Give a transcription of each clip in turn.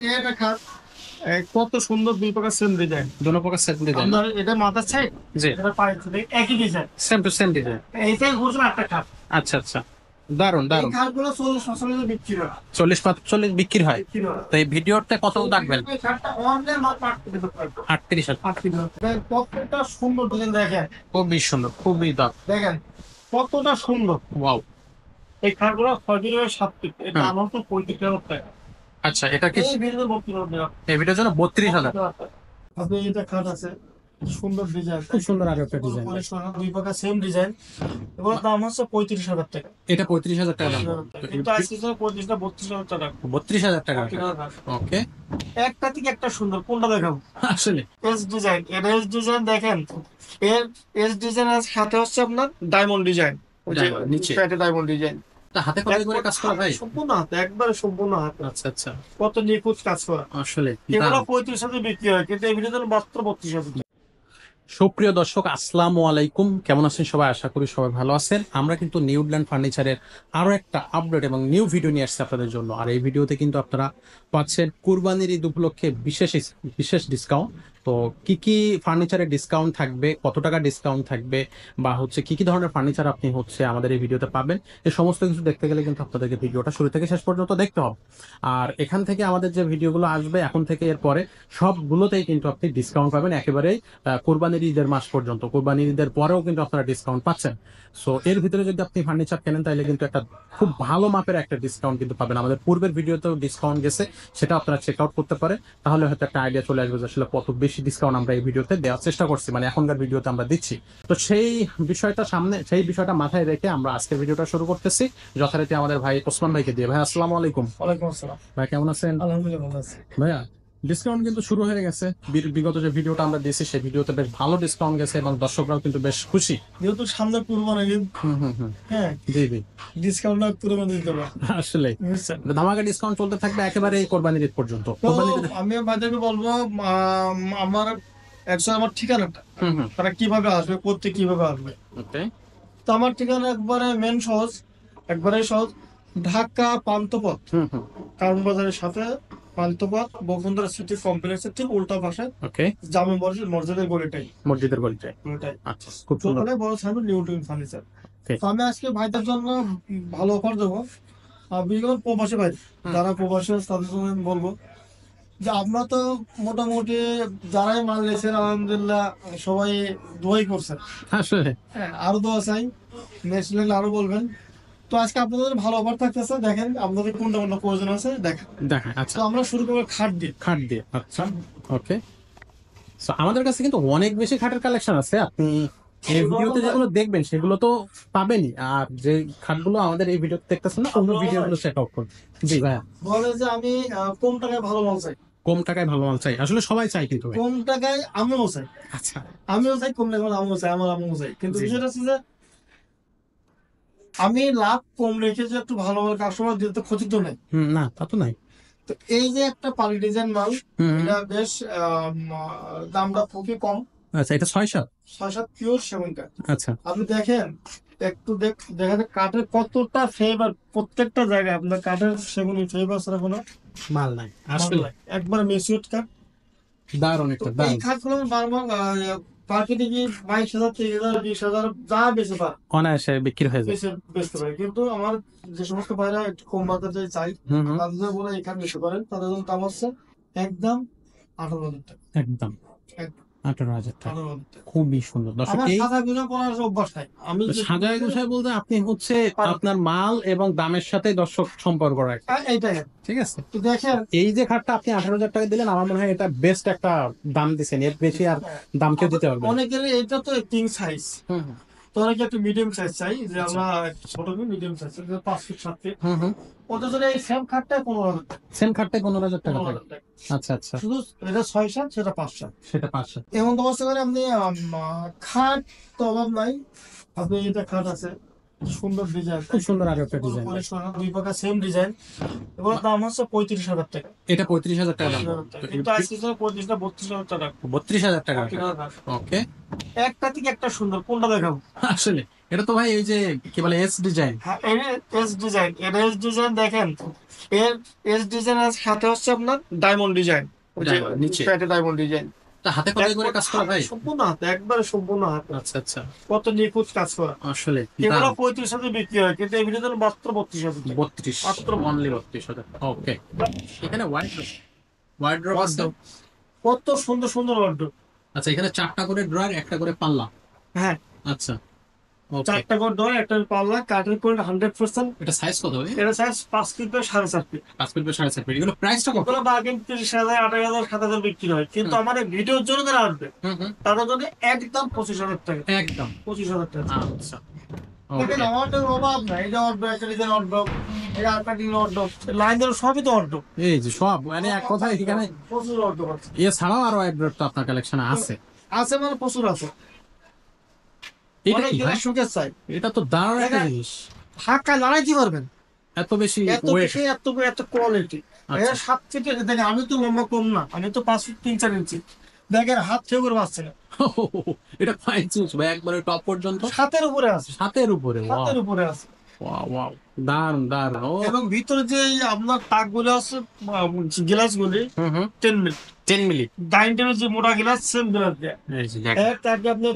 এটা খাট কত সুন্দর দুই প্রকার সেম ডিজাইন। दोनों প্রকার সেট ডিজাইন। আপনার এটা মাথার সাইড, জি, এটা পায়ের সাইড একই design. Same to same design. এইটাই হচ্ছে একটা খাট। আচ্ছা আচ্ছা, দারুন এই দারুন। খাটগুলো 40-45 বিক্রি হয়। 40-45 বিক্রি হয়। বিক্রি হয়। তো এই ভিডিওতে কত রাখবেন? এই খাটটা অনলাইন মাত্র 38 টাকা। 38,000। 38 টাকা। প্রত্যেকটা সুন্দর ডিজাইন দেখেন। খুবই সুন্দর, খুবই দাম। দেখেন কতটা সুন্দর। ওয়াও। এই খাটগুলো 6 ফিট বাই 7 ফিট। এর হ্যাঁ, দাম হচ্ছে 35,000 টাকা। আচ্ছা, এটা কি এই ভিডিওতে 32,000 টাকা। এই ভিডিওর জন্য 32,000? আপনি এটা খাট আছে সুন্দর ডিজাইন, খুব সুন্দর আরো একটা ডিজাইন। দুই প্রকার সেম ডিজাইন। এগুলোর দাম হচ্ছে 35,000 টাকা। এটা 35,000 টাকা দাম। কিন্তু আজকে 35টা 32,000 টাকা। 32,000 টাকা। ওকে। একটা থেকে একটা সুন্দর, কোনটা দেখাবো? আসলে এস ডিজাইন, এর এস ডিজাইন দেখেন। এর এস ডিজাইন এর সাথে হচ্ছে আপনার ডায়মন্ড ডিজাইন, ওই যে Diamond নিচে। প্যাটে ডায়মন্ড ডিজাইন। তা হাতে কত করে কাজ করা ভাই? সম্পূর্ণ হাতে, একবারে সম্পূর্ণ হাতে। আচ্ছা আচ্ছা, কত নিখুঁত কাজ করা। আসলে এগুলো দারুণ। 35,000 বিক্রি হয়, কিন্তু এই ভিডিওতে মাত্র 32,000। সুপ্রিয় দর্শক, আসসালামু আলাইকুম। কেমন আছেন সবাই? আশা করি সবাই ভালো আছেন। আমরা কিন্তু নিউল্যান্ড ফার্নিচারের আরো একটা আপডেট এবং নিউ ভিডিও নিয়ে আসছি আপনাদের জন্য। আর এই ভিডিওতে কিন্তু আপনারা পাচ্ছেন কুরবানির ঈদ উপলক্ষে বিশেষ বিশেষ ডিসকাউন্ট। তো কি কি ফার্নিচারের ডিসকাউন্ট থাকবে, কত টাকা ডিসকাউন্ট থাকবে, বা হচ্ছে কি কি ধরনের ফার্নিচার আপনি হচ্ছে আমাদের এই ভিডিওতে পাবেন, এই সমস্ত কিছু দেখতে গেলে কিন্তু আপনাদেরকে ভিডিওটা শুরু থেকে শেষ পর্যন্ত দেখতে হবে। আর এখান থেকে আমাদের যে ভিডিওগুলো আসবে এখন থেকে এরপরে সবগুলোতেই কিন্তু আপনি ডিসকাউন্ট পাবেন একেবারেই কোরবানির ঈদের মাস পর্যন্ত। কোরবানির ঈদের পরেও কিন্তু আপনারা ডিসকাউন্ট পাচ্ছেন। সো এর ভিতরে যদি আপনি ফার্নিচার কেনেন তাহলে কিন্তু একটা খুব ভালো মাপের একটা ডিসকাউন্ট কিন্তু পাবেন। আমাদের পূর্বের ভিডিওতেও ডিসকাউন্ট গেছে, সেটা আপনারা চেক আউট করতে পারে, তাহলে হয়তো একটা আইডিয়া চলে আসবে যে আসলে কত বেশি ডিসকাউন্ট আমরা এই ভিডিওতে দেওয়ার চেষ্টা করছি, মানে এখনকার ভিডিওতে আমরা দিচ্ছি। তো সেই বিষয়টা মাথায় রেখে আমরা আজকের ভিডিওটা শুরু করতেছি যথারীতি আমাদের ভাই ওসমান ভাইকে দিয়ে। ভাই আসসালামু আলাইকুম। ওয়ালাইকুম আসসালাম। ভাই কেমন আছেন? আলহামদুলিল্লাহ ভালো আছি। ভাইয়া, ডিসকাউন্ট কিন্তু শুরু হয়ে গেছে। বিগত যে ভিডিওটা আমরা দিয়েছি সেই ভিডিওতে বেশ ভালো ডিসকাউন্ট গেছে এবং দর্শকরাও কিন্তু বেশ খুশি। যেহেতু সামনে কুরবানি ঈদ, হুম হুম হুম। হ্যাঁ, জি জি। ডিসকাউন্ট না কুরবানি দিতে হবে। আসলে বুঝছেন? ধামাকা ডিসকাউন্ট চলতে থাকবে একেবারে এই কোরবানির ঈদ পর্যন্ত। তো কোরবানির ঈদে। আমি ভাইদেরকে বলবো, আমার একচুয়ালি আমার ঠিকানাটা হুম হুম। তারা কিভাবে আসবে, করতে কিভাবে আসবে। ওকে। তো আমার ঠিকানা একবারে মেন সহজ, একবারে সহজ। ঢাকা পান্থপথ, হুম হুম। কারণ বাজারের সাথে পান্থপথ বসুন্ধরা সিটি কমপ্লেক্সের ঠিক উল্টা পাশে ওকে। জামে মসজিদের গলিটাই। মসজিদের গলিতে। ওটাই। আচ্ছা, খুব তো সুন্দর। ওখানে বড় সাহেব নিউটন ফার্নিচার। ওকে। তো আমি আজকে ভাইদের জন্য ভালো অফার দেবো। বিগত প্রবাসী ভাই, হুম। যারা প্রবাসী আছে তাদের জন্য আমি বলবো যে আমরা তো মোটামুটি যারাই মাল নিয়েছেন আলহামদুলিল্লাহ সবাই দোয়াই করছেন। আসলে হ্যাঁ, আরো দোয়া চাই, নেক্সট লেভেল আরো বলবেন। তো আজকে আপনাদের ভালো অফার থাকতেছে, দেখেন আপনাদের কোনটা কোনটা প্রয়োজন আছে দেখেন। দেখা। আচ্ছা, তো আমরা শুরু করবো খাট দিয়ে। খাট দিয়ে। আচ্ছা, ওকে। সো আমাদের কাছে কিন্তু অনেক বেশি খাটের কালেকশন আছে। আপনি এই ভিডিওতে যেগুলো দেখবেন সেগুলো তো পাবেনই, আর যে খাটগুলো আমাদের এই ভিডিওতে দেখতেছেন না অন্য ভিডিওগুলো চেক আউট করুন। জি ভাইয়া। বলে যে আমি কম টাকায় ভালো মাল চাই। কম টাকায় ভালো মাল চাই, আসলে সবাই চাই কিন্তু ভাই। কম টাকায় আমিও চাই, আচ্ছা। আমিও চাই কম টাকায় আমিও চাই, আমার আমিও চাই, কিন্তু জি। বিষয়টা হচ্ছে যে আমি লাভ কম রেখে যে একটু ভালো ভালো কাস্টমার দিতে ক্ষতি তো নেই। হুম, না তা তো নাই। তো এই যে একটা পালি ডিজাইন মাল, হুম হুম। এটা বেশ দামটা খুবই কম। আচ্ছা, এটা 600? 6-7 পিওর সেগুন কাঠ। আচ্ছা। আপনি দেখেন, একটু দেখা যায় কাঠের কতটা ফেভার, প্রত্যেকটা জায়গায় আপনার কাঠের সেগুন ফেভার ছাড়া কোনো মাল নাই মাল আসলে। নাই। একবার মেসিউট কাঠ। দারুণ তো একটা এই দারুণ। খাতগুলো আমি বারবার মার্কেটে গিয়ে 22,000, 23,000, 20,000 যা বেচে পার অনায়াসে বিক্রি হয়ে যায়। বেচতে পারে, কিন্তু আমার যে সমস্ত ভাইরা একটু কম বাজারে চাই হুম হুম। তাদের বলে এখানে নিতে পারেন, তাদের জন্য দাম হচ্ছে একদম 18,000 টাকা। একদম একদম 18,000 টাকা। 18,000 টাকা। খুবই সুন্দর দর্শক। আমার এই সাদা গুঁজা পড়ার অভ্যাস নাই, আমি যে সাজায় গোছায় বলতে আপনি হচ্ছে পারি। আপনার মাল এবং দামের সাথে দর্শক সম্পর্ক রাখেন। এইটাই আর কি। ঠিক আছে। তো দেখেন, এই যে খাটটা আপনি 18,000 টাকা দিলেন, আমার মনে হয় এটা বেস্ট একটা দাম দিচ্ছেন। এর বেশি আর দাম কেউ দিতে পারবে না। অনেকের এটা তো কিং সাইজ, হুম হুম। তো অনেকে একটু মিডিয়াম সাইজ চাই, যে আচ্ছা। আমরা একটু ছোট মিডিয়াম সাইজ 5 ফিট 7 ফিট। হুম হুম। ওদের জন্য এই সেম খাটটা 15,000 টাকা। সেম খাটটাই 15,000 টাকা থাকে? 15,000 টাকা আচ্ছা আচ্ছা। শুধু। এটা 6-7, সেটা 5-7। সেটা 500। এমন অবস্থা করে আপনি খাট তো অভাব নাই। আপনি এটা খাট আছে সুন্দর ডিজাইন, খুব সুন্দর আরো একটা ডিজাইন। দুই পাকা সেম ডিজাইন। এগুলোর দাম হচ্ছে 35,000 টাকা। এটা 35,000 টাকা দাম। 35,000 টাকা। কিন্তু আজকে 35টা 32,000 টাকা। 32,000 টাকা। 32,000 টাকা। ওকে, একটা থেকে একটা সুন্দর, কোনটা দেখাবো? আসলে এটা তো ভাই ওই যে কি বলে এস ডিজাইন। হ্যাঁ, এস ডিজাইন, এর এস ডিজাইন দেখেন। এর এস ডিজাইনের সাথে হচ্ছে আপনার ডায়মন্ড ডিজাইন, ওই যে Diamond, নিচে। প্যাটে ডায়মন্ড ডিজাইন। তা হাতে কত করে কাজ করা ভাই? সম্পূর্ণ হাতে, একবারে সম্পূর্ণ হাতে। আচ্ছা আচ্ছা, কত নিখুঁত কাজ করা। আসলে এগুলো 35,000 বিক্রি হয়, কিন্তু এই ভিডিওতে মাত্র 32,000 টাকা। 32, মাত্র অনলি 32,000। ওকে, এখানে ওয়ার্ড্রোব আছে। কত সুন্দর সুন্দর অর্ডার। আচ্ছা, এখানে 4টা করে ড্রয়ার, একটা করে পাল্লা। হ্যাঁ, আচ্ছা, ওকে। 4টা করে ডোর, একটা পাল্লা, কাঠের করে 100%। এটা সাইজ কত ভাই? এটা size 5 feet by 4.5 feet. 5 feet by 4.5 feet. এগুলো প্রাইসটা কত? ওগুলো বার্গেন 30,000, 28,000, 7,000 বিক্রি হয়, কিন্তু আমার এই ভিডিওর জন্য যারা আসবে হুম, তাদের জন্য একদম 25,000 টাকা। একদম। 25,000 টাকা। আচ্ছা, দেখেন ওকে। অর্ডার অভাব নাই। এই যে অর্ডার, একটা ডিজাইন অর্ডার, এই আর্কাটিং অর্ডার, লাইন ধরে সবই তো অর্ডার। এই যে সব মানে এক কথায় এখানে প্রচুর অর্ডার আছে। এছাড়াও আরো ওয়ার্ড্রোব তো আপনার কালেকশনে আছে। আছে মানে প্রচুর আছে। এটা অনেক কি ভাই? গ্লাস শোকেস চাই, এটা তো দারুণ একটা দেখেন। জিনিস। ধাক্কা লড়াইতে পারবেন। এত বেশি এত ওয়েট। বেশি, এত কোয়ালিটি। আচ্ছা। 7 ফিটের দেখেন, আমি তো লম্বা কম না, আমি তো 5 ফিট 3-4 ইঞ্চি। দেখেন হাত থেকে করে বাঁচছে না, এটা ফাইন চুজ ভাই, একবারে টপ পর্যন্ত হাতের উপরে আছে, হাতের উপরে। ওয়াও হাতের উপরে আছে। ওয়াও ওয়াও, দারুণ দারুণ। ও এবং ভিতরে যে এই আপনার তাক গুলো আছে, গ্লাস গুলি হুম 10 মিলি, 10 মিনিট। ডাইনিং যে মোটা গ্লাস, সেম গ্লাস দেয়। এই যে দেখেন। এক তাকে আপনি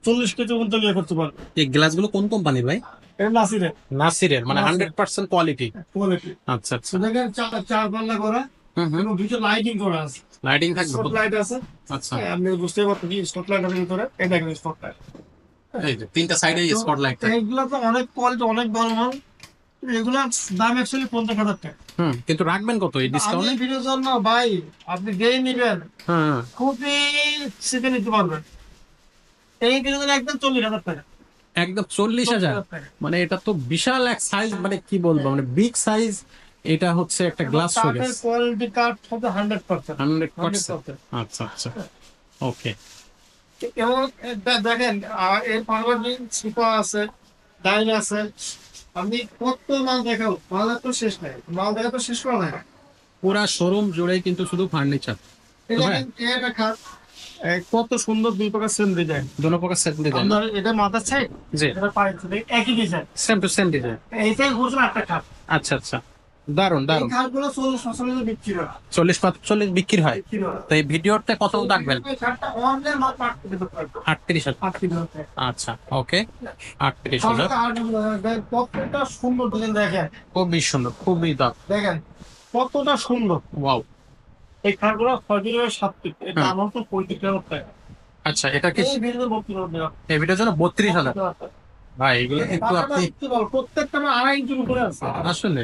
40 কেজি পর্যন্ত ইয়ে করতে পারবেন। এই গ্লাসগুলো কোন কোম্পানির ভাই? এটা নাসিরে নাসিরের, মানে নাসিরের। 100% কোয়ালিটি। কোয়ালিটি। আচ্ছা আচ্ছা। দেখেন চার পাল্লা করা, হুম এবং ভিতরে লাইটিং করা আছে, লাইটিং থাকবে। স্পট লাইট আছে। আচ্ছা, হ্যাঁ, আপনি বুঝতে পারছেন কি স্পট লাইট আছে ভিতরে, এই দেখেন স্পট লাইট। এই যে তিনটা সাইডে স্পটলাইট থাকে। এইগুলো তো অনেক কোয়ালিটি, অনেক ভালো মাল। এগুলার দাম অ্যাকচুয়ালি 50,000 টাকা। কিন্তু রাখবেন কত এই আমি ডিসকাউন্টে? ভিডিওর জন্য ভাই, আপনি যেই নিবেন হ্যাঁ, খুবই শিখে নিতে পারবেন। এই ভিডিওর একদম 40,000 টাকা। একদম 40,000। 40,000 টাকা। মানে এটা তো বিশাল এক সাইজ, মানে কি বলবো, মানে বিগ সাইজ। এটা হচ্ছে একটা গ্লাস কাঠের শোকেস। কোয়ালিটি, কাঠ হবে 100%। 100%। আচ্ছা আচ্ছা, ওকে। এবং দেখেন, এর পাশাপাশি সোফা আছে, ডাইন আছে। আপনি কত মাল দেখাও, মাল তো শেষ নাই, মাল দেখা তো শেষ করা নাই। পুরা শোরুম জুড়ে কিন্তু শুধু ফার্নিচার। এই দেখেন, এটা খাট, কত সুন্দর দুই প্রকার সেম ডিজাইন। দোনো প্রকার সেট দিয়ে দেন। আপনার এটা মাথার সাইড, জি, এটা পায়ের সাইড, একই design. Same to same design. এইটাই হচ্ছে একটা খাট। আচ্ছা আচ্ছা, দারুন এই দারুন। খাটগুলো 40-45 বিক্রি হয়। 40-45 বিক্রি হয়। বিক্রি হয়। তো এই ভিডিওতে কত রাখবেন? এই খাটটা অনলাইন মাল পাঠিয়ে দিতে পারবো। 38,000। 38,000 টাকা। আচ্ছা, ওকে, 38,000। কতটা সুন্দর ডিজাইন দেখেন, খুবই সুন্দর, খুবই দারুণ। দেখেন কতটা সুন্দর। ওয়াও। এই খাটগুলো 6 ফিট বাই 7 ফিট, এর হ্যাঁ। দাম হচ্ছে 35,000 টাকা। আচ্ছা, এটা কি এই ভিডিওতে 32,000 টাকা। এই ভিডিওর জন্য 32,000? ভাই এগুলো কিন্তু আপনি প্রত্যেকটা আমার 2.5 ইঞ্চির উপরে আছে। আসলে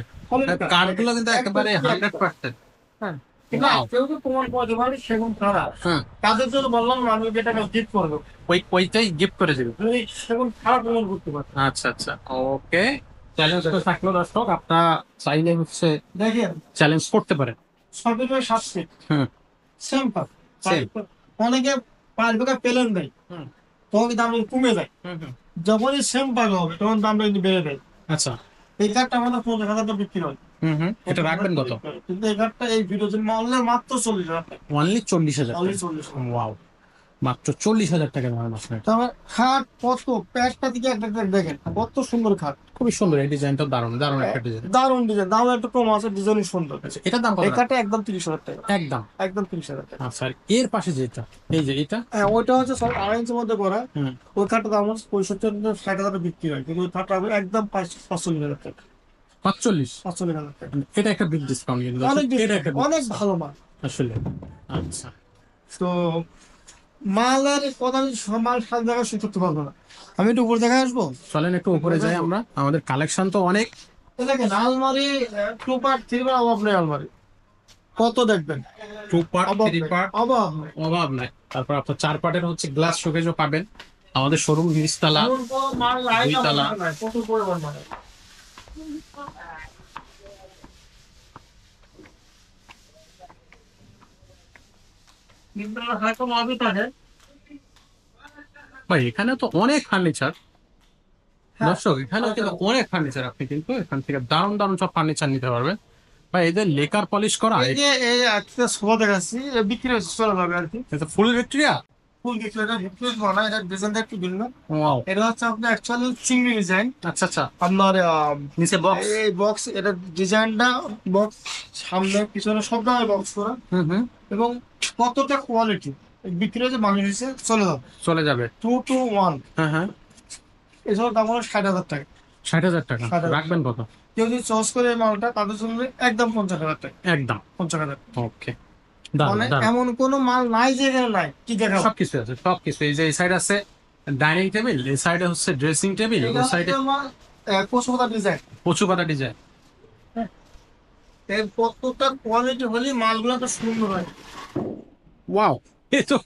কাঠগুলো কিন্তু একেবারে 100%। হ্যাঁ। Wow. কেউ তো প্রমাণ করতে পারে সেগুন খারাপ, হুম, তাদের জন্য বললাম না, আমি যেটা গিফট করবো, ওইটাই গিফট করে দিবেন। যদি সেগুন খারাপ প্রমাণ করতে পারে। আচ্ছা আচ্ছা, ওকে। চ্যালেঞ্জ তো থাকলো দর্শক, আপনারা চাইলে হচ্ছে দেখেন চ্যালেঞ্জ করতে পারেন। 6 ফিট বাই 7 ফিট, হুম সেম পাপ। Same. অনেকে 5 বিঘা পেলেন দেয়, হুম তখন দাম কমে যায়। হুম। যখনই সেম পাকা হবে তখন দামটা কিন্তু বেড়ে যায়। আচ্ছা, এই কার্ডটা আমাদের 50,000 টাকা বিক্রি হয়। এটা রাখবেন কত? কিন্তু এই কার্ডটা এই ভিডিওর জন্য অনলাইন মাত্র 40,000 টাকা। অনলি 40,000। অনলি 40,000। ওয়াও, মাত্র 40,000 টাকা দাম আসলে। তারপর খাট কত, প্যাকটা থেকে একটা দেখেন কত সুন্দর খাট। খুবই সুন্দর, এই ডিজাইনটা দারুণ দারুণ একটা ডিজাইন। দারুণ ডিজাইন, দাম একটু কম আছে, ডিজাইনই সুন্দর। আচ্ছা, এটার দাম কত? এই কার্ডটা একদম 30,000 টাকা। একদম। একদম 30,000 টাকা। আচ্ছা, আর এর পাশে যেটা, এই যে এটা। হ্যাঁ, ওইটা হচ্ছে সব 2.5 ইঞ্চির মধ্যে করা। হুম ওই কার্ডটা দাম হচ্ছে 65,000-60,000 টাকা বিক্রি হয়, কিন্তু ওই কার্ডটা একদম 45,000 টাকা। 45। 45,000 টাকা। এটা একটা বিগ ডিসকাউন্ট কিন্তু অনেক এটা একটা discount, অনেক ভালো মাল। আসলে। আচ্ছা, তো মালের কথা আমি সব মাল সব জায়গায় শেষ করতে পারবো না, আমি একটু উপর দেখায় আসবো। চলেন একটু উপরে যাই আমরা, আমাদের কালেকশন তো অনেক। এই দেখেন আলমারি, 2 পার্ট 3 পার্ট, অভাব নেই আলমারি। কত দেখবেন, 2 পার্ট অভাব 3 নেই, পার্ট, অভাব নেই। অভাব নাই। তারপর আপনার 4 পার্টের হচ্ছে গ্লাস শোকেজও পাবেন। আমাদের শোরুম নিচতলা, এমন কোনো মাল নাই না, দুইতলা। মাল নাই, প্রচুর পরিমাণ মাল। কিন্তু হয়তো মালই থাকে। ভাই এখানে তো অনেক ফার্নিচার। দর্শক এখানে কিন্তু অনেক ফার্নিচার, আপনি কিন্তু এখান থেকে দারুণ দারুণ সব ফার্নিচার নিতে পারবেন। বা এদের লেকার পলিশ করা, এই যে এই একটা সোফা দেখাচ্ছি, এটা বিক্রি হচ্ছে, চলে যাবে আর কি। এটা ফুল ভিক্টোরিয়া। ফুল বিক্রি, এটা ভিক্টোরিয়া সোফা না, এটা ডিজাইনটা একটু ভিন্ন। ওয়াও, এটা হচ্ছে আপনার অ্যাকচুয়ালি চিংড়ি ডিজাইন। আচ্ছা আচ্ছা, আপনার নিচে বক্স। এই বক্স, এটা ডিজাইনটা বক্স, সামনে পিছনে সব ধরনের বক্স করা। হুম হুম, এবং কতটা কোয়ালিটি বিক্রি হচ্ছে, মানুষ এসে চলে যাবে। চলে যাবে। 2 to 1, হ্যাঁ হ্যাঁ, এছাড়া দাম হলো 60,000 টাকা। 60,000 টাকা 60,000 রাখবেন কত? কেউ যদি চয়েস করে এই মালটা, তাদের জন্য একদম 50,000 টাকা। একদম 50,000। ওকে, দারুণ মানে দারুণ, এমন কোনো মাল নাই যে এখানে নাই। কি দেখাবো? সবকিছু আছে সবকিছু। এই যে এই সাইড আছে ডাইনিং টেবিল, এই সাইডে হচ্ছে ড্রেসিং টেবিল, এটা ওই হচ্ছে সাইডে আমার কোচপাতা ডিজাইন। কচু পাতা ডিজাইন। এর কতটা কোয়ালিটি হলে মালগুলো তো সুন্দর হয়। ওয়াও, এই তো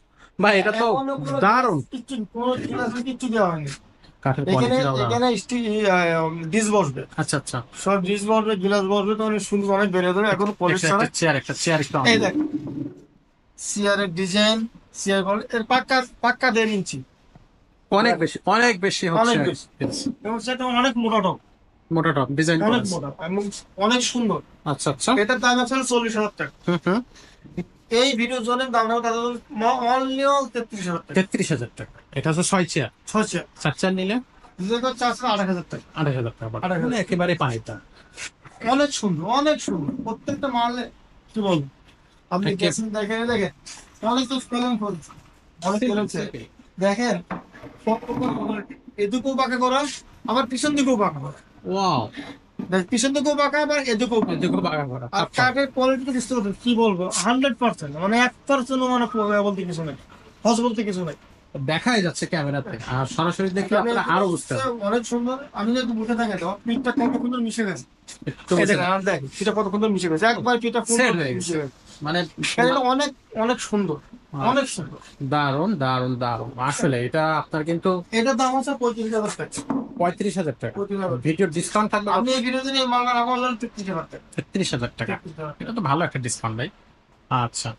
ভাই, এটা তো এখনো কোনো দারুণ। কিচ্ছু, কোনো গ্লাস কিচ্ছু দেওয়া হয়নি। কাঠের এখানে কোয়ালিটিটাও দারুণ। এখানে ডিশ বসবে, আচ্ছা আচ্ছা, সব ডিশ বসবে, গ্লাস বসবে, তো অনেক সুন্দর, অনেক বেড়ে যাবে। এখন পলিশ একটা ছাড়া। একটা চেয়ার, একটা চেয়ার একটু এই দেখ, চেয়ারের ডিজাইন, চেয়ার এর পাক্কা পাক্কা 1.5 ইঞ্চি, অনেক বেশি, অনেক বেশি হচ্ছে। অনেক বেশি। এবং সেটা অনেক মোটা টপ, মোটা টপ ডিজাইন করা অনেক আছে। মোটা এবং অনেক সুন্দর। আচ্ছা আচ্ছা, এটার দাম আছে 40,000 টাকা। হুম হুম, এই ভিডিও জনের দাম হবে তাদের অনলি 33,000 টাকা। 33,000 টাকা। এটা হচ্ছে 6 চেয়ার, 6 চেয়ার 4 চেয়ার নিলে যেটা 28,000 টাকা। 28,000 টাকা পড়বে। 28,000 মানে একেবারে পানির দাম। অনেক সুন্দর, অনেক সুন্দর প্রত্যেকটা মালে। কি বলবো, আপনি একে- গেছেন, দেখেন দেখেন, অনেক তো ফেলেন করছে, অনেক ফেলেছে। দেখেন এদিকেও বাঁকা করা, আবার পিছন দিকেও বাঁকা করা। ওয়াও, দেখ, পিছন দিকেও বাঁকা, আবার এদিকেও বাঁকা। এদিকে বাঁকা করা। আর কাঠের কোয়ালিটি বুঝতে পারছেন, কি বলবো, 100%, মানে 1% মানে বলতে কিছু নেই, হস বলতে কিছু নেই। দেখাই যাচ্ছে ক্যামেরাতে, আর সরাসরি দেখলে আপনারা আরো বুঝতে পারবেন। অনেক সুন্দর। আমি যদি বুঝে থাকে তো পিঠটা কত সুন্দর মিশে গেছে। একটু এই বুঝতে দেখেন, আর দেখ পিঠটা কত সুন্দর মিশে গেছে, একবার পিঠটা Set হয়ে গেছে। মিশে গেছে। মানে এটা অনেক অনেক সুন্দর, অনেক সুন্দর। দারুণ দারুণ দারুণ, আসলে এটা আপনার কিন্তু এটার দাম আছে 35,000 টাকা। 35,000 টাকা। 35,000। ভিডিও ডিসকাউন্ট থাকবে আপনি এই ভিডিও দিনে মাল আমার 33,000 টাকা। 33,000 টাকা। 33,000 এটা তো ভালো একটা ডিসকাউন্ট ভাই। আচ্ছা,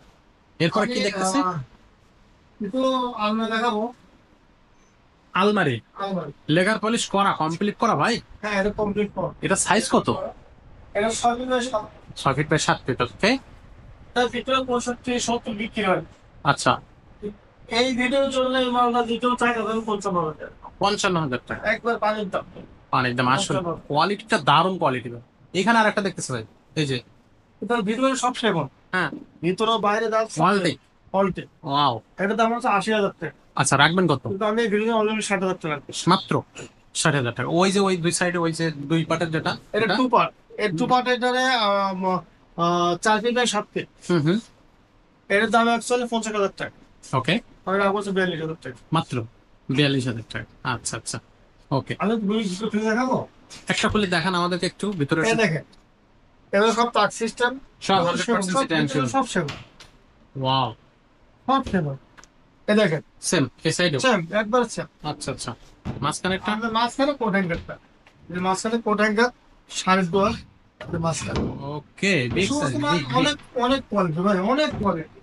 এরপরে কি দেখতেছি? কিন্তু আলমারি দেখাবো। আলমারি, আলমারি, লেগার পলিশ করা, কমপ্লিট করা ভাই। হ্যাঁ, এটা কমপ্লিট কর। এটা সাইজ কত? এটা 6 6 ফিট বাই 7 ফিট। ওকে, তার ভিতরে 65-70 বিক্রি হয়। আচ্ছা, এই ভিডিওর জন্য এই মালটা দিতেও চাই তাদের 55,000 টাকা। 55,000 টাকা। একবার পানির দাম। পানির দাম। আসলে 55,000। কোয়ালিটিটা দারুণ কোয়ালিটি। এখানে আর একটা দেখতেছি ভাই, এই যে, এটার ভিতরে সব সেবন, হ্যাঁ, ভিতরে বাইরে দাম ওয়ালটি। অল্টে। ওয়াও, এটার দাম হচ্ছে 80,000 টাকা। আচ্ছা রাখবেন কত? কিন্তু আমি এই ভিডিও অলরেডি 60,000 টাকা রাখছি। মাত্র 60,000 টাকা। ওই যে ওই দুই সাইডে, ওই যে দুই পাটের যেটা, এটা এটা? 2 পার্ট। এর 2 পার্ট, এটারে 4 ফিট বাই 7 ফিট। হুম হুম, এটার দাম অ্যাকচুয়ালি 50,000 টাকা। ওকে, আমি রাখবো 42,000 টাকা। মাত্র 42,000 টাকা। আচ্ছা আচ্ছা, ওকে। আমি ভিডিও খুলে দেখাবো। একটা খুলে দেখান আমাদেরকে একটু ভিতরে। এই দেখেন, এগুলো সব টাচ সিস্টেম, সব 100% সিটেন ছিল। সব সেবন, ওয়াও, সব সেবন। এই দেখেন, সেম এই সাইডেও। সেম, একবার সেম। আচ্ছা আচ্ছা, মাঝখানেরটা? আমাদের মাঝখানে কোট হ্যাঙ্গারটা, এই মাঝখানে কোট হ্যাঙ্গার, শাড়ির দোয়া, এই মাঝখানে। ওকে, বিগ সাইজ। অনেক অনেক কোয়ালিটি ভাই, অনেক কোয়ালিটি,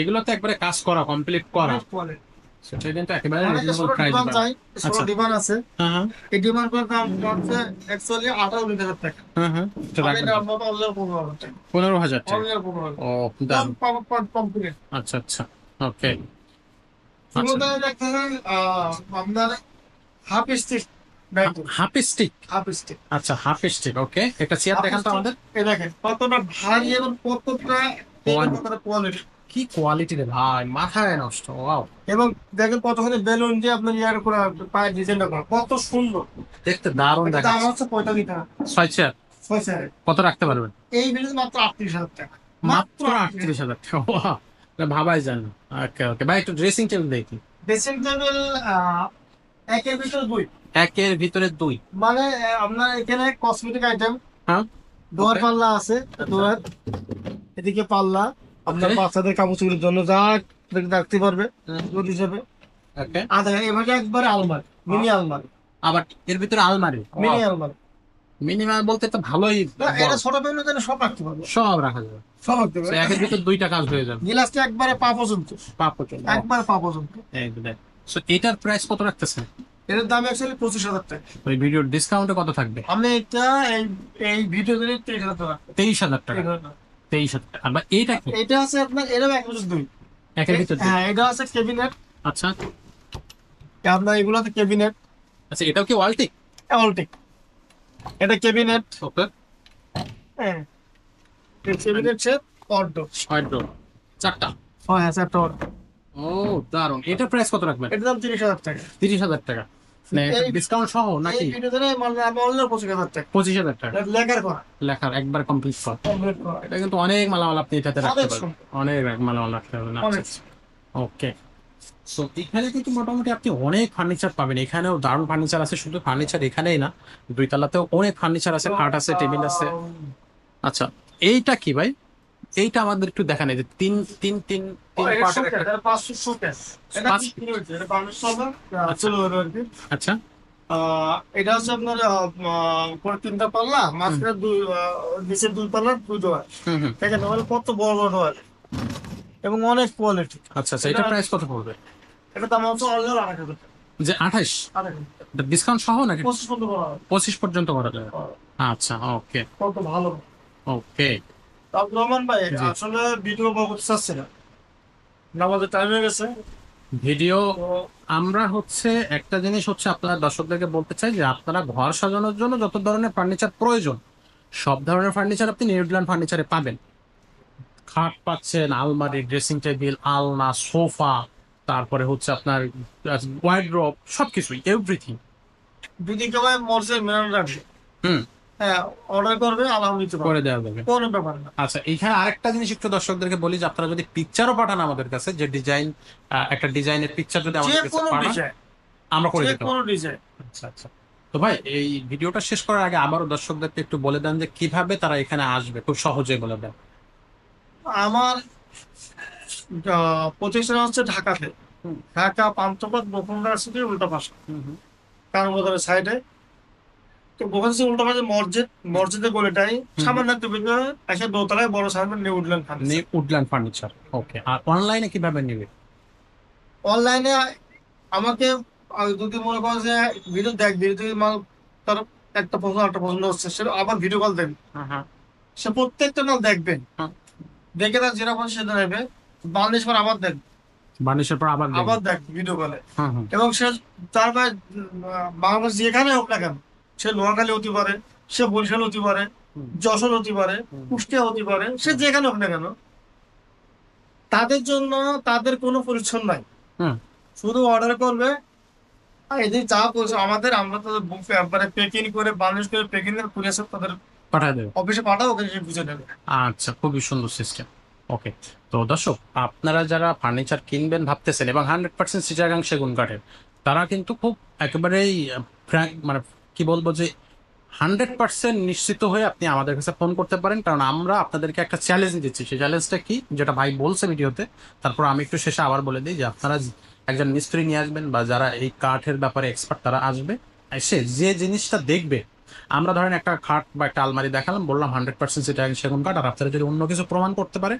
এগুলো তো একবারে কাজ করা, কমপ্লিট করা, অনেক কোয়ালিটি। সেটা কিন্তু একেবারে অনেকে রিজনেবল ছোট প্রাইস। ডিমান্ড চাই, ছোট আচ্ছা, ডিমান্ড আছে। হ্যাঁ হ্যাঁ এই ডিমান্ড করার দাম হচ্ছে অ্যাকচুয়ালি 18,000 টাকা। হ্যাঁ হ্যাঁ, এটা আমি রাখবেন এটা আপনার অনলাইন 15,000 টাকা। 15,000 টাকা। অনলাইন 15,000 ও দাম। কমপ্লিট। আচ্ছা আচ্ছা, ওকে। শুরুতে দেখতেছেন আপনার half stick bag, half stick. Half stick. আচ্ছা, হাফ স্টিক। ওকে, একটা চেয়ার দেখান তো আমাদের। এই দেখেন কতটা ভারী এবং কতটা কোয়ালিটি, কি কোয়ালিটি রে ভাই, মাথায় নষ্ট। ওয়াও, এবং দেখেন কতখানি বেলুন দিয়ে আপনার ইয়ার করে পায়ের ডিজাইনটা করা, কত সুন্দর। দেখতে দারুণ এটার দাম দেখাচ্ছে। হচ্ছে 45 টাকা। 6 চেয়ার 6 চেয়ারে কত রাখতে পারবেন? এই ভিডিওতে মাত্র 38,000 টাকা। মাত্র 38,000 টাকা। ওয়াও, এটা ভাবাই যায় না। ওকে ওকে ভাই, একটু ড্রেসিং টেবিল দেখি। ড্রেসিং টেবিল একের ভিতরে 2, একের ভিতরে 2। মানে আপনার এখানে কসমেটিক আইটেম, হ্যাঁ, ডোয়ার Okay. পাল্লা আছে, ডোয়ার এদিকে পাল্লা আপনার Okay. বাচ্চাদের কাপড় চোপড়ের জন্য যা রাখতে পারবে রোদ হিসেবে। ওকে। আর দেখেন এভাবে একবারে আলমারি, মিনি আলমারি, আবার এর ভিতরে আলমারি। মিনি আলমারি। মিনিমাম বলতে তো ভালোই না, বড়। এটা ছোট ফ্যামিলির জন্য সব রাখতে পারবে, সব রাখা যাবে। সব রাখতে So, পারবে। একের ভিতর 2টা কাজ হয়ে যাবে। গিলাসটা একবারে পা পর্যন্ত, পাপ চলে। একবারে পা পর্যন্ত। সো এটার প্রাইস কত রাখতেছেন? এটার দাম অ্যাকচুয়ালি 25,000 টাকা। ওই ভিডিওর ডিসকাউন্টে কত থাকবে? আমি এটা এই এই ভিডিও দিলে 23,000 টাকা। 23,000 টাকা। 23,000 টাকা। 23,000 টাকা। আর এইটা কি? এটা আছে আপনার, এরকম এক বছর দুই। একের ভিতর দিয়ে? হ্যাঁ, এটা আছে ক্যাবিনেট। আচ্ছা আপনার এগুলোতে ক্যাবিনেট আচ্ছা, এটাও কি ওয়ালটিক? অল্টিক। এটা ক্যাবিনেট। ওকে। হ্যাঁ, ক্যাবিনেট সেট অর্ডো। হোয়াইট ডোর চারটা। হ্যাঁ, সেট অর্ডো। ও দারুন। এটার প্রাইস কত রাখবেন? এটার দাম 30,000 টাকা। 30,000 টাকা। মানে এই- ডিসকাউন্ট সহ এই নাকি? ভিডিও দিলে মানে আমি অনলাইনে 25,000 টাকা। 25,000 টাকা। এটা লেখার করা, লেখার একবার কমপ্লিট কর। কমপ্লিট করা। এটা কিন্তু অনেক মালামাল আপনি এটাতে রাখতে অনেক পারবেন। সুন্দর। অনেক মালামাল রাখতে পারবেন। অনেক। ওকে। সো এখানে কিন্তু মোটামুটি আপনি অনেক ফার্নিচার পাবেন। এখানেও দারুণ ফার্নিচার আছে, শুধু ফার্নিচার এখানেই না, দুই তলাতেও অনেক ফার্নিচার আছে, খাট আছে, টেবিল আছে। আচ্ছা, এইটা কি ভাই? এইটা আমাদের একটু দেখান, এই যে তিন তিন তিন তিন এটা পার্টের শোকেস, একটা। এটা 500 শোকেস। এটা পাঁচ। কি হয়েছে? এটা 500 আচ্ছা। চলে যাবে আর কি। আচ্ছা। এটা হচ্ছে আপনার উপরে 3টা পাল্লা, মাঝখানে নিচে 2 পাল্লা 2 ডোয়ার। হুম হুম। দেখেন ওগুলো কত বড় বড় ডোয়ার এবং অনেক কোয়ালিটি। আচ্ছা আচ্ছা, এটা প্রাইস কত পড়বে? এটা দাম হচ্ছে অনলাইন 8,000 টাকা। যে 28? 8,000 ডিসকাউন্ট সহ নাকি? 25 পর্যন্ত করা হবে। 25 পর্যন্ত করা যাবে? আচ্ছা ওকে। কত ভালো। ওকে। তারপর রহমান ভাই, জি। আসলে ভিডিও করতে চাচ্ছি না, আমাদের টাইম হয়ে গেছে। ভিডিও তো আমরা হচ্ছে একটা জিনিস হচ্ছে আপনারা দর্শকদেরকে বলতে চাই যে আপনারা ঘর সাজানোর জন্য যত ধরনের ফার্নিচার প্রয়োজন সব ধরনের ফার্নিচার আপনি নিউজিল্যান্ড ফার্নিচারে পাবেন। খাট পাচ্ছেন, আলমারি, ড্রেসিং টেবিল, আলনা, সোফা, তারপরে হচ্ছে আপনার ওয়ার্ড্রোব, সবকিছুই, এভরিথিং। যদি কেউ মরছে মেরান রাখবে, হুম। হ্যাঁ, অর্ডার করবে, আলহামদুলিল্লাহ করে দেওয়া যাবে। কোনো ব্যাপার না। আচ্ছা, এইখানে আরেকটা জিনিস একটু দর্শকদেরকে বলি যে আপনারা যদি পিকচারও পাঠান আমাদের কাছে, যে ডিজাইন, একটা ডিজাইনের পিকচার যদি যে আমাদের কাছে কোনো পাঠান ডিজাইন, আমরা করে যে দিতে কোনো পারবো। ডিজাইন। আচ্ছা আচ্ছা। তো ভাই, এই ভিডিওটা শেষ করার আগে আবারও দর্শকদেরকে একটু বলে দেন যে কিভাবে তারা এখানে আসবে, খুব সহজে বলে দেন। আমার প্রতিষ্ঠান হচ্ছে ঢাকাতে, হুম ঢাকা পান্থপথ বকুলধারা সিটির উল্টা পাশে, হুম হুম কারণ সাইডে। তো বকুল সিটির উল্টা পাশে মসজিদ, মসজিদের গলিটাই হুম। সামান্য একটু ভিতরে এসে দোতলায় বড় signboard new Woodland furniture. Woodland furniture. Okay. আর অনলাইনে কিভাবে নেবে? অনলাইনে আমাকে যদি মনে করেন যে ভিডিও দেখ, ভিডিও মাল তার একটা পছন্দ হচ্ছে, সেটা আবার ভিডিও কল দেন, হ্যাঁ হ্যাঁ সে প্রত্যেকটা মাল দেখবেন, হ্যাঁ। দেখে তার যেরকম সেটা নেবে, বাংলাদেশ পর আবার দেখ, বানিশের পর আবার আবার দেখবেন। দেখ ভিডিও কলে। হ্যাঁ হ্যাঁ। এবং সে তারপরে বাংলাদেশ যেখানে হোক না কেন, সে নোয়াখালী হতে পারে, সে বরিশাল হতে পারে, হুম যশোর হতে পারে, হুম কুষ্টিয়া হতে পারে, সে যেখানে হোক না কেন, তাদের জন্য তাদের কোনো পরিচ্ছন্ন নাই, হুম। শুধু অর্ডার করবে। আর এদের যা বলছে আমাদের, আমরা তাদের মানে পেকিং করে, বাংলাদেশ করে পেকিং করে পুলিশ তাদের পাঠায় দেবে। অফিসে পাঠাও, ওখানে সে বুঝে নেবে। আচ্ছা, খুবই সুন্দর সিস্টেম। ওকে। তো দর্শক, আপনারা যারা ফার্নিচার কিনবেন ভাবতেছেন এবং 100% চিটাগাং সেগুন কাঠের, তারা কিন্তু খুব একেবারেই মানে কি বলবো যে 100% নিশ্চিত হয়ে আপনি আমাদের কাছে ফোন করতে পারেন, কারণ আমরা আপনাদেরকে একটা চ্যালেঞ্জ দিচ্ছি। সেই চ্যালেঞ্জটা কি, যেটা ভাই বলছে ভিডিওতে, তারপর আমি একটু শেষে আবার বলে দিই যে আপনারা একজন মিস্ত্রি নিয়ে আসবেন বা যারা এই কাঠের ব্যাপারে এক্সপার্ট তারা আসবে, এসে যে জিনিসটা দেখবে, আমরা ধরেন একটা খাট বা একটা আলমারি দেখালাম, বললাম 100% সেটা সেগুন কাঠ, আর আপনারা যদি অন্য কিছু প্রমাণ করতে পারে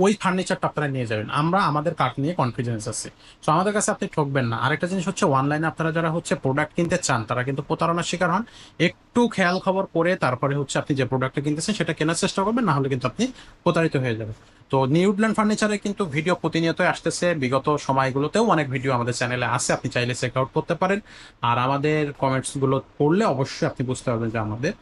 ওই ফার্নিচারটা আপনারা নিয়ে যাবেন। আমরা আমাদের কাঠ নিয়ে কনফিডেন্স আছে। তো আমাদের কাছে আপনি ঠকবেন না। আরেকটা জিনিস হচ্ছে, অনলাইনে আপনারা যারা হচ্ছে প্রোডাক্ট কিনতে চান তারা কিন্তু প্রতারণার শিকার হন। একটু খেয়াল খবর করে তারপরে হচ্ছে আপনি যে প্রোডাক্টটা কিনতেছেন সেটা কেনার চেষ্টা করবেন, না হলে কিন্তু আপনি প্রতারিত হয়ে যাবেন। তো নিউজিল্যান্ড ফার্নিচারে কিন্তু ভিডিও প্রতিনিয়তই আসতেছে, বিগত সময়গুলোতেও অনেক ভিডিও আমাদের চ্যানেলে আছে, আপনি চাইলে চেক আউট করতে পারেন। আর আমাদের কমেন্টস গুলো পড়লে অবশ্যই আপনি বুঝতে পারবেন যে আমাদের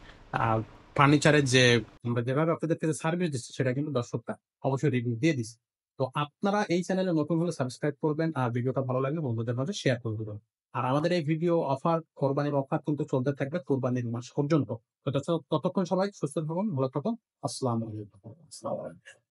ফার্নিচারের যে আমরা যেভাবে আপনাদেরকে সার্ভিস দিচ্ছি সেটা কিন্তু দর্শকরা অবশ্যই রিভিউ দিয়ে দিচ্ছে। তো আপনারা এই চ্যানেলে নতুন হলে সাবস্ক্রাইব করবেন, আর ভিডিওটা ভালো লাগলে বন্ধুদের মাঝে শেয়ার করে দেবেন। আর আমাদের এই ভিডিও অফার, কোরবানির অফার কিন্তু চলতে থাকবে কোরবানির মাস পর্যন্ত। তো ততক্ষণ সবাই সুস্থ থাকুন, ভালো থাকুন। আসসালামু আলাইকুম।